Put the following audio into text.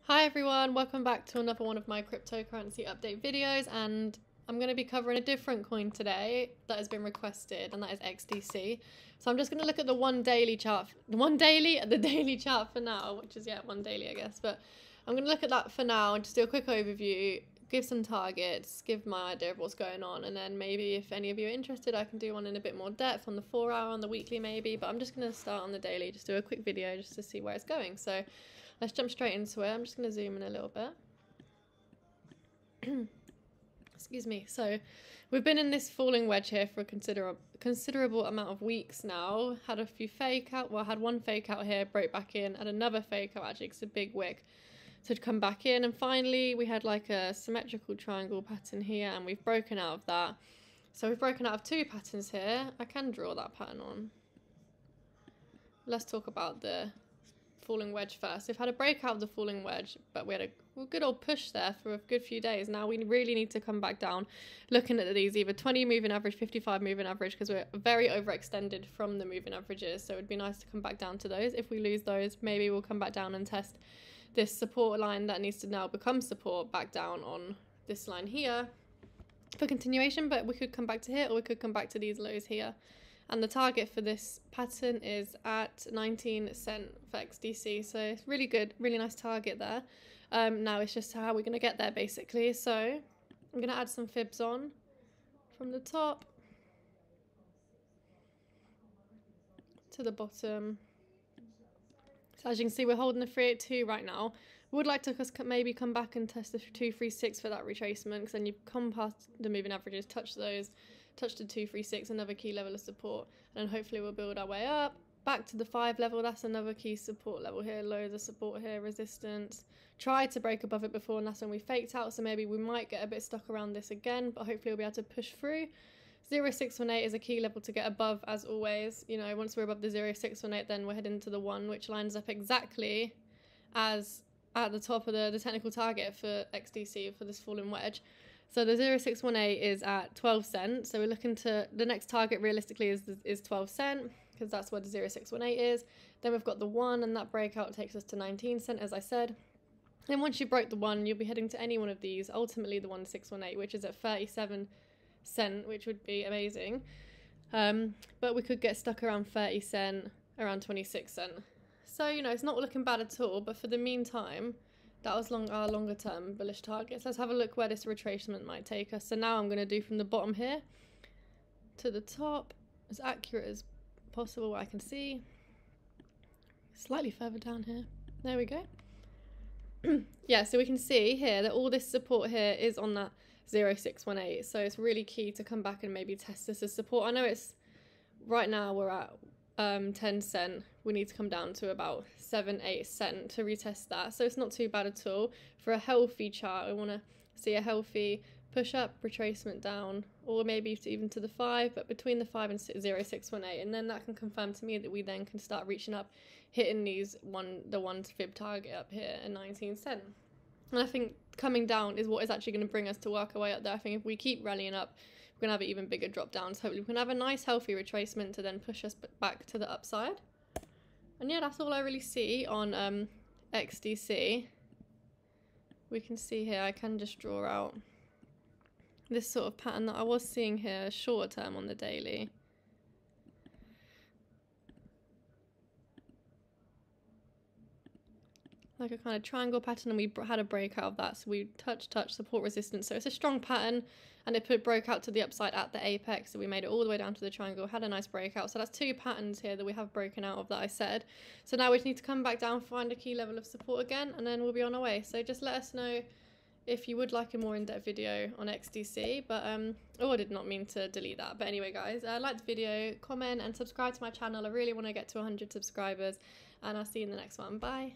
Hi everyone, welcome back to another one of my cryptocurrency update videos, and I'm going to be covering a different coin today that has been requested, and that is XDC. So I'm just going to look at the daily chart for now, which is one daily I guess, but I'm going to look at that for now and just do a quick overview, give some targets, give my idea of what's going on, and then maybe if any of you are interested I can do one in a bit more depth on the 4 hour, on the weekly maybe, but I'm just going to start on the daily, just do a quick video just to see where it's going. So let's jump straight into it. I'm just going to zoom in a little bit. Excuse me. So we've been in this falling wedge here for a considerable amount of weeks now. Had a few fake out. Well, I had one fake out here, broke back in, and another fake out actually, it's a big wick. So to come back in, and finally we had like a symmetrical triangle pattern here, and we've broken out of that. So we've broken out of 2 patterns here. I can draw that pattern on. Let's talk about the falling wedge first. We've had a breakout of the falling wedge, but we had a good old push there for a good few days. Now we really need to come back down, looking at these either 20 moving average, 55 moving average, because we're very overextended from the moving averages, so it'd be nice to come back down to those. If we lose those, maybe we'll come back down and test this support line that needs to now become support back down on this line here for continuation, but we could come back to here, or we could come back to these lows here. And the target for this pattern is at 19 cent for XDC. So it's really good, really nice target there. Now it's just how we're going to get there basically. So I'm going to add some fibs on from the top to the bottom. So as you can see, we're holding the 382 right now. Would like to maybe come back and test the 236 for that retracement, because then you come past the moving averages, touch those, touch the 236, another key level of support, and then hopefully we'll build our way up back to the 5 level. That's another key support level here, loads of support here, resistance. Tried to break above it before, and that's when we faked out, so maybe we might get a bit stuck around this again, but hopefully we'll be able to push through. 0618 is a key level to get above, as always. You know, once we're above the 0618, then we're heading to the 1, which lines up exactly as at the top of the technical target for XDC for this falling wedge. So the 0618 is at 12 cents. So we're looking to, the next target realistically is 12 cent, because that's where the 0618 is. Then we've got the 1, and that breakout takes us to 19 cent, as I said. Then once you broke the 1, you'll be heading to any one of these, ultimately the 1618, which is at 37 cent, which would be amazing. But we could get stuck around 30 cent, around 26 cent. So, you know, it's not looking bad at all, but for the meantime, that was our longer term bullish targets. Let's have a look where this retracement might take us. So now I'm going to do from the bottom here to the top, as accurate as possible what I can see. Slightly further down here. There we go. Yeah, so we can see here that all this support here is on that 0618. So it's really key to come back and maybe test this as support. I know it's, right now we're at 10 cent. We need to come down to about 7-8 cent to retest that, so it's not too bad at all. For a healthy chart, I want to see a healthy push up, retracement down, or maybe even to the 5, but between the 5 and 0618, and then that can confirm to me that we then can start reaching up, hitting the 1 fib target up here at 19 cent. And I think coming down is what is actually going to bring us to work our way up there. I think if we keep rallying up, we're going to have an even bigger drop down. So hopefully we can have a nice healthy retracement to then push us back to the upside. And yeah, that's all I really see on XDC. We can see here, I can just draw out this sort of pattern that I was seeing here shorter term on the daily. Like a kind of triangle pattern, and we had a breakout of that, so we touch support resistance. So it's a strong pattern, and it broke out to the upside at the apex, so we made it all the way down to the triangle, had a nice breakout. So that's 2 patterns here that we have broken out of that I said. So now we just need to come back down, find a key level of support again, and then we'll be on our way. So just let us know if you would like a more in-depth video on XDC, but oh, I did not mean to delete that. But anyway guys, like the video, comment and subscribe to my channel. I really want to get to 100 subscribers, and I'll see you in the next one. Bye.